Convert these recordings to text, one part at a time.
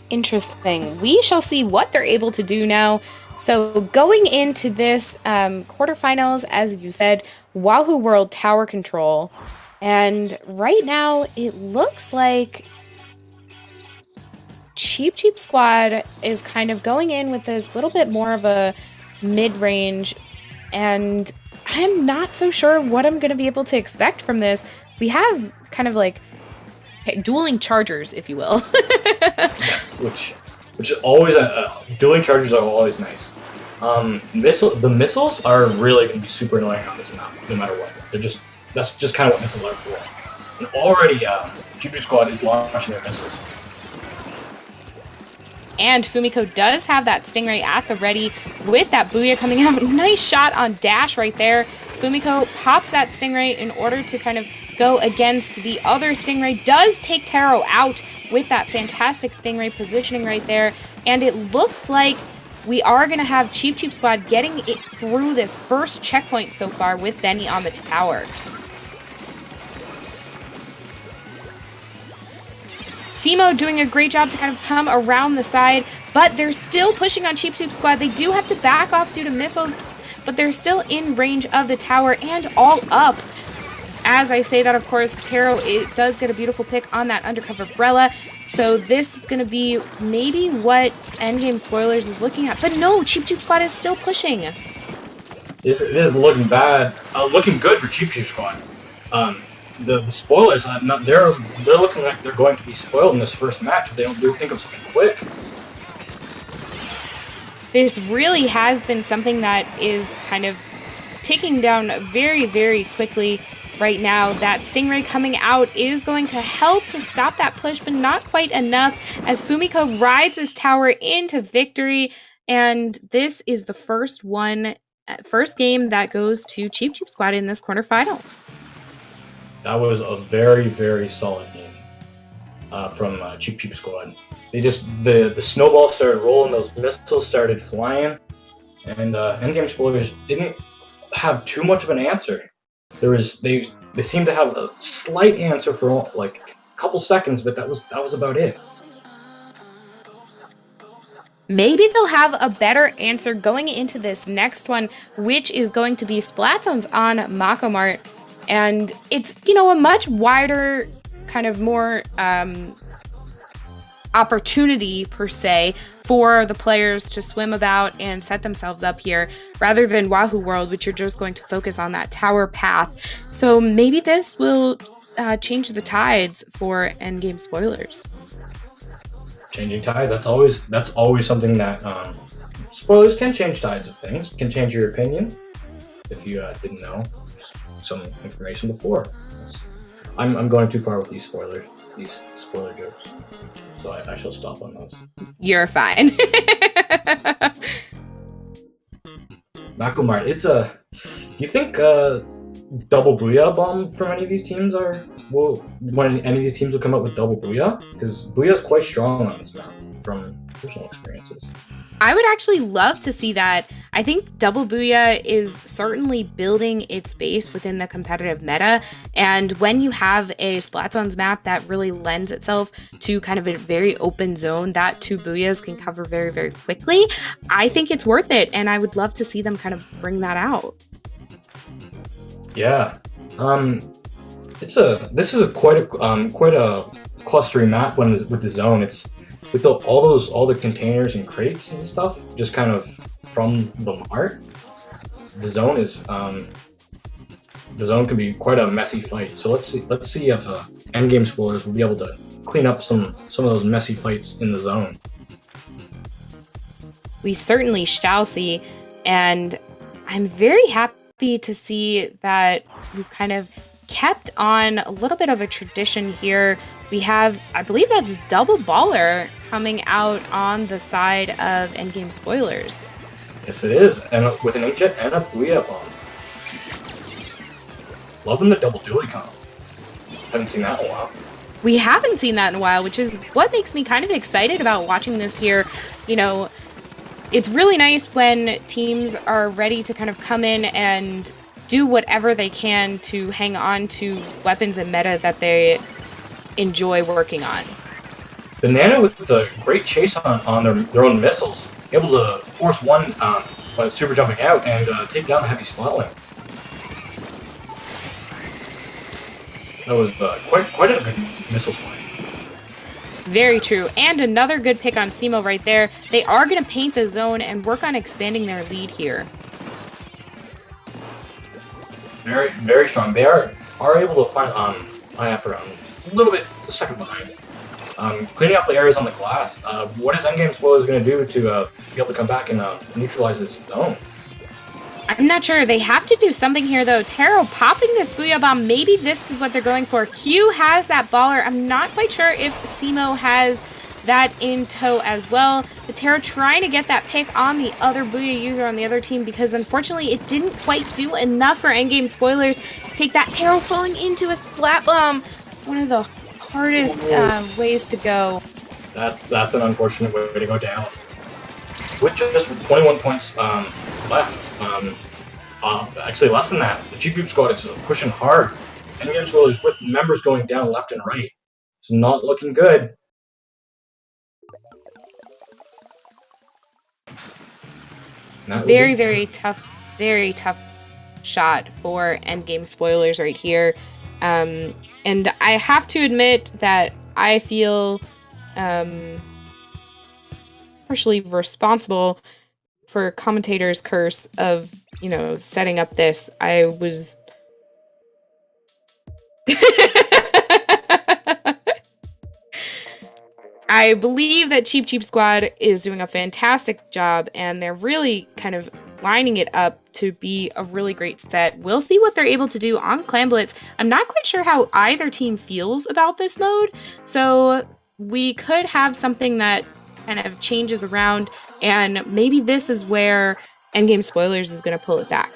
Interesting. We shall see what they're able to do now. So going into this quarterfinals, as you said, Wahoo World Tower Control. And right now, it looks like Cheep Squad is kind of going in with this little bit more of a mid-range, and I'm not so sure what I'm going to be able to expect from this. We have kind of like dueling chargers, if you will. Yes, which is always dueling charges are always nice. The missiles are really going to be super annoying on this map, no matter what. That's just kind of what missiles are for. And already, Cheep Squad is launching their missiles. And Fumiko does have that Stingray at the ready with that Booyah coming out. Nice shot on Dash right there. Fumiko pops that Stingray in order to kind of go against the other Stingray. Does take Taro out with that fantastic Stingray positioning right there. And it looks like we are going to have Cheep Squad getting it through this first checkpoint so far with Benny on the tower. Simo doing a great job to kind of come around the side, but they're still pushing on Cheep Squad. They do have to back off due to missiles, but they're still in range of the tower and all up. As I say that, of course, Taro does get a beautiful pick on that undercover Brella. So this is going to be maybe what Endgame Spoilers is looking at. But no, Cheep Squad is still pushing. This is looking bad. Looking good for Cheep Squad. The spoilers, they're looking like they're going to be spoiled in this first match if they don't think of something quick. This really has been something that is kind of ticking down very, very quickly right now. That Stingray coming out is going to help to stop that push, but not quite enough as Fumiko rides his tower into victory. And this is the first game that goes to Cheep Squad in this quarterfinals. That was a very, very solid game from Cheep Squad. The snowball started rolling, those missiles started flying, and Endgame Spoilers didn't have too much of an answer. They seemed to have a slight answer for like a couple seconds, but that was about it. Maybe they'll have a better answer going into this next one, which is going to be Splat Zones on Makomart. And it's, a much wider, kind of more opportunity, per se, for the players to swim about and set themselves up here, rather than Wahoo World, which you're just going to focus on that tower path. So maybe this will change the tides for Endgame Spoilers. Changing tide, that's always something that spoilers can change tides of things, can change your opinion, if you didn't know some information before. I'm going too far with these spoiler jokes, so I shall stop on those. You're fine. Makomart, do you think double Booyah bomb from any of these teams when any of these teams will come up with double Booyah? Because Booyah is quite strong on this map from personal experiences. I would actually love to see that. I think Double Booyah is certainly building its base within the competitive meta, and when you have a Splat Zones map that really lends itself to kind of a very open zone that two Booyahs can cover very, very quickly, I think it's worth it, and I would love to see them kind of bring that out. Yeah, this is quite a clustery map with the zone. It's with all the containers and crates and stuff, just kind of from the mart. The zone can be quite a messy fight. So let's see if Endgame Spoilers will be able to clean up some of those messy fights in the zone. We certainly shall see, and I'm very happy to see that we've kind of kept on a little bit of a tradition here. We have, I believe that's Double Baller coming out on the side of Endgame Spoilers. Yes, it is, and with an H-Jet and a Booyah bomb. Loving the double dually comp. Haven't seen that in a while. We haven't seen that in a while, which is what makes me kind of excited about watching this here. It's really nice when teams are ready to kind of come in and do whatever they can to hang on to weapons and meta that they enjoy working on. Banana with the great chase on their own missiles, able to force one by super jumping out and take down the heavy spotlight. That was quite a good missile spike. Very true. And another good pick on SEMO right there. They are going to paint the zone and work on expanding their lead here. Very, very strong. They are able to find a little bit a second behind. Cleaning up the areas on the glass. What is Endgame Spoilers going to do to be able to come back and neutralize this zone? I'm not sure. They have to do something here, though. Taro popping this Booyah Bomb. Maybe this is what they're going for. Q has that baller. I'm not quite sure if SEMO has that in tow as well. But Taro trying to get that pick on the other Booyah user on the other team because, unfortunately, it didn't quite do enough for Endgame Spoilers to take that. Taro falling into a Splat Bomb. One of the hardest ways to go. That's an unfortunate way to go down. With just 21 points left, actually less than that, the Cheep squad is pushing hard. Endgame Spoilers with members going down left and right. It's not looking good. Very tough shot for Endgame Spoilers right here. And I have to admit that I feel partially responsible for commentator's curse of, you know, setting up this. I was I believe that Cheep Squad is doing a fantastic job, and they're really kind of lining it up to be a really great set. We'll see what they're able to do on Clan Blitz. I'm not quite sure how either team feels about this mode, so we could have something that kind of changes around, and maybe this is where Endgame Spoilers is going to pull it back.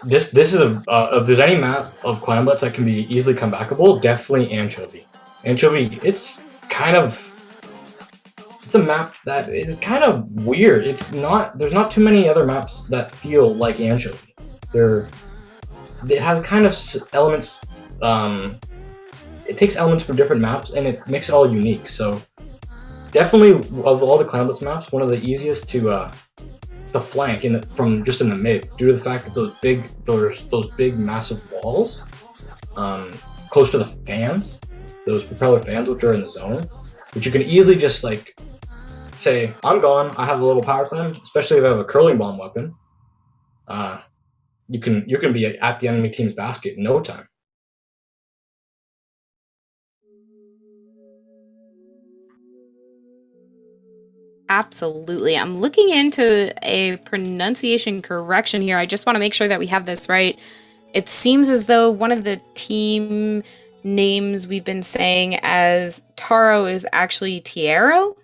This is if there's any map of Clan Blitz that can be easily comebackable, definitely Anchovy. Anchovy, it's a map that is kind of weird. There's not too many other maps that feel like Anchovy. It has kind of elements. It takes elements from different maps and it makes it all unique. So definitely of all the Clan Blitz maps, one of the easiest to flank from just in the mid, due to the fact that those big massive walls close to the fans. Those propeller fans which are in the zone, which you can easily just like say, I'm gone, I have a little power clam, especially if I have a curling bomb weapon. You can be at the enemy team's basket in no time. Absolutely. I'm looking into a pronunciation correction here. I just want to make sure that we have this right. It seems as though one of the team names we've been saying as Taro is actually Tiero.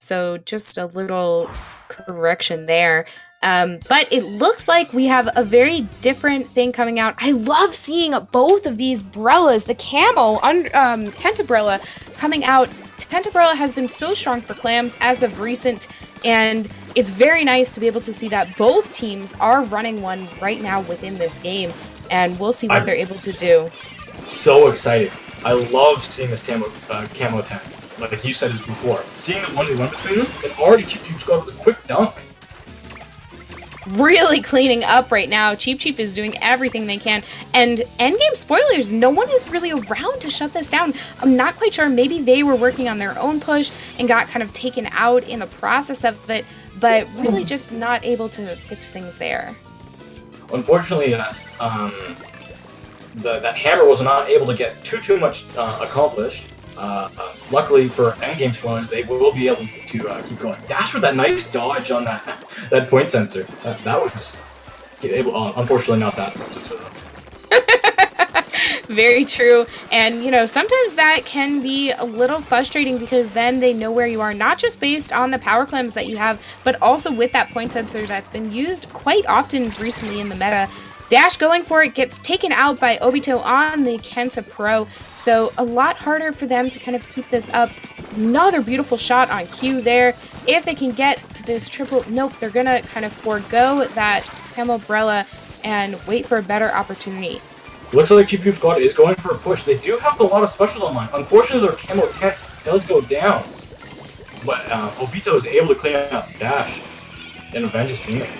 So just a little correction there. But it looks like we have a very different thing coming out. I love seeing both of these Brellas, the camo Tentabrella coming out. Tentabrella has been so strong for clams as of recent, and it's very nice to be able to see that both teams are running one right now within this game, and we'll see what they're able to do. So excited. I love seeing this camo tent. Like you said before. Seeing the 1v1 between them, and already Cheep squad with a quick dunk. Really cleaning up right now. Cheep is doing everything they can. And Endgame Spoilers, no one is really around to shut this down. I'm not quite sure. Maybe they were working on their own push and got kind of taken out in the process of it, but really just not able to fix things there. Unfortunately, that hammer was not able to get too much accomplished. Luckily for Endgame Spoilers, they will be able to keep going. Dash with that nice dodge on that point sensor. That was unfortunately not that point sensor though. Very true. And, you know, sometimes that can be a little frustrating because then they know where you are, not just based on the power clams that you have, but also with that point sensor that's been used quite often recently in the meta. Dash going for it, gets taken out by Obito on the Kensa Pro, so a lot harder for them to kind of keep this up. Another beautiful shot on Q there. If they can get this triple, nope, they're gonna kind of forego that Camo Brella and wait for a better opportunity. Looks like Cheep Squad is going for a push. They do have a lot of specials online. Unfortunately, their camo tent does go down. But Obito is able to clean up Dash and avenge his teammate.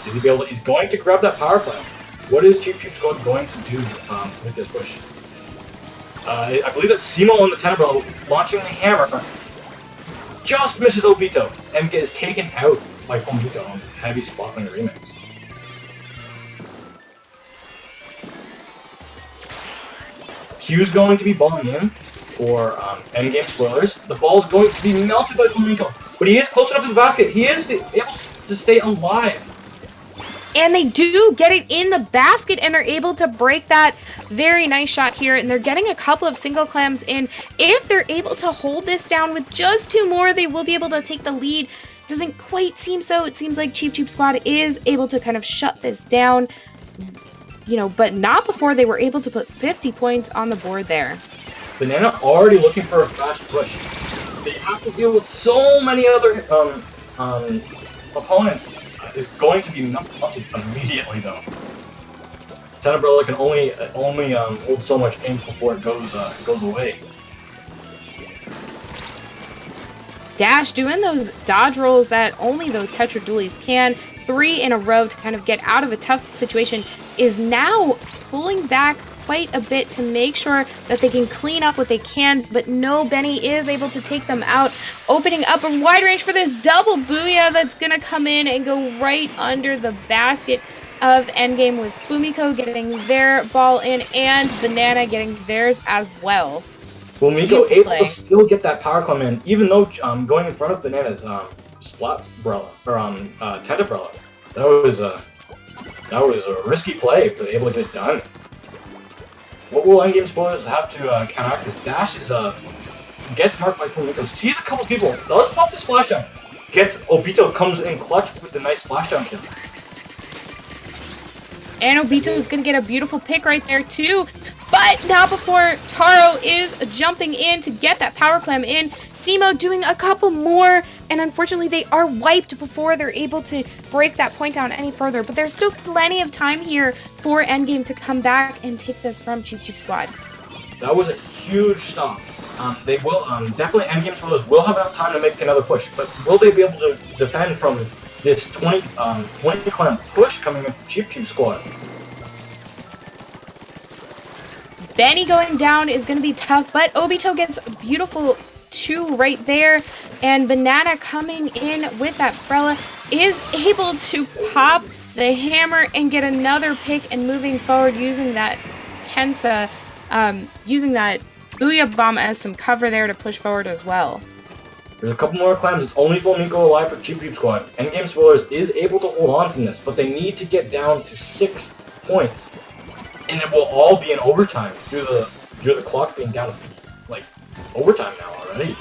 Is he be able to, he's going to grab that power plant. What is Cheep Squad going to do with this push? I believe that Simo on the Tenebro launching the hammer just misses Obito and is taken out by Fumiko on heavy spot on the remix. Q's going to be balling in for endgame spoilers. The ball is going to be melted by Fumiko, but he is close enough to the basket. He is able to stay alive. And they do get it in the basket, and they're able to break that. Very nice shot here, and they're getting a couple of single clams in. If they're able to hold this down with just 2 more, they will be able to take the lead. Doesn't quite seem so. It seems like Cheep Squad is able to kind of shut this down, you know, but not before they were able to put 50 points on the board there. Banana already looking for a fast push. They have to deal with so many other opponents. Is going to be melted immediately though. Tenebro can only hold so much ink before it goes away. Dash doing those dodge rolls that only those Tetra Dualies can. 3 in a row to kind of get out of a tough situation. Is now pulling back quite a bit to make sure that they can clean up what they can, but no, Benny is able to take them out, opening up a wide range for this double booyah that's gonna come in and go right under the basket of Endgame, with Fumiko getting their ball in and Banana getting theirs as well. Fumiko able to still get that power climb in, even though going in front of Banana's splat umbrella or tent umbrella. That was a risky play, but able to get it done. What will endgame spoilers have to counteract this? Dash is gets marked by Fumiko, sees a couple people, does pop the splashdown, gets Obito, comes in clutch with the nice splashdown kill. And Obito is going to get a beautiful pick right there too, but not before Taro is jumping in to get that power clam in. Simo doing a couple more, and unfortunately they are wiped before they're able to break that point down any further, but there's still plenty of time here for Endgame to come back and take this from Cheep Squad. That was a huge stop. They will definitely endgame spoilers will have enough time to make another push, but will they be able to defend from this 20 clam push coming in from Cheep Squad? Benny going down is going to be tough, but Obito gets a beautiful 2 right there, and Banana coming in with that umbrella is able to pop the hammer and get another pick, and moving forward using that Kensa, using that Booyah Bomb as some cover there to push forward as well. There's a couple more clams. It's only Fumiko alive for Cheep Squad. Endgame spoilers is able to hold on from this, but they need to get down to 6 points. And it will all be in overtime due to the clock being down to like overtime now already.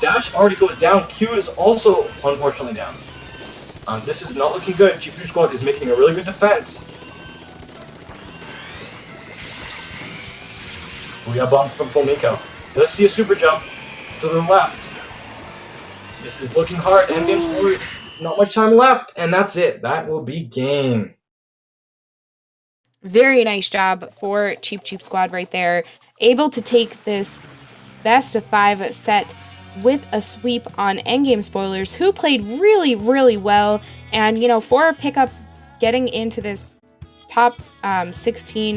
Dash already goes down. Q is also unfortunately down. This is not looking good. Cheep Squad is making a really good defense. We have bomb from Fumiko. Let's see a super jump to the left. This is looking hard. Endgame spoilers. Not much time left, and that's it. That will be game. Very nice job for Cheep Squad right there. Able to take this best of 5 set with a sweep on Endgame spoilers, who played really, really well. And, you know, for a pickup, getting into this top 16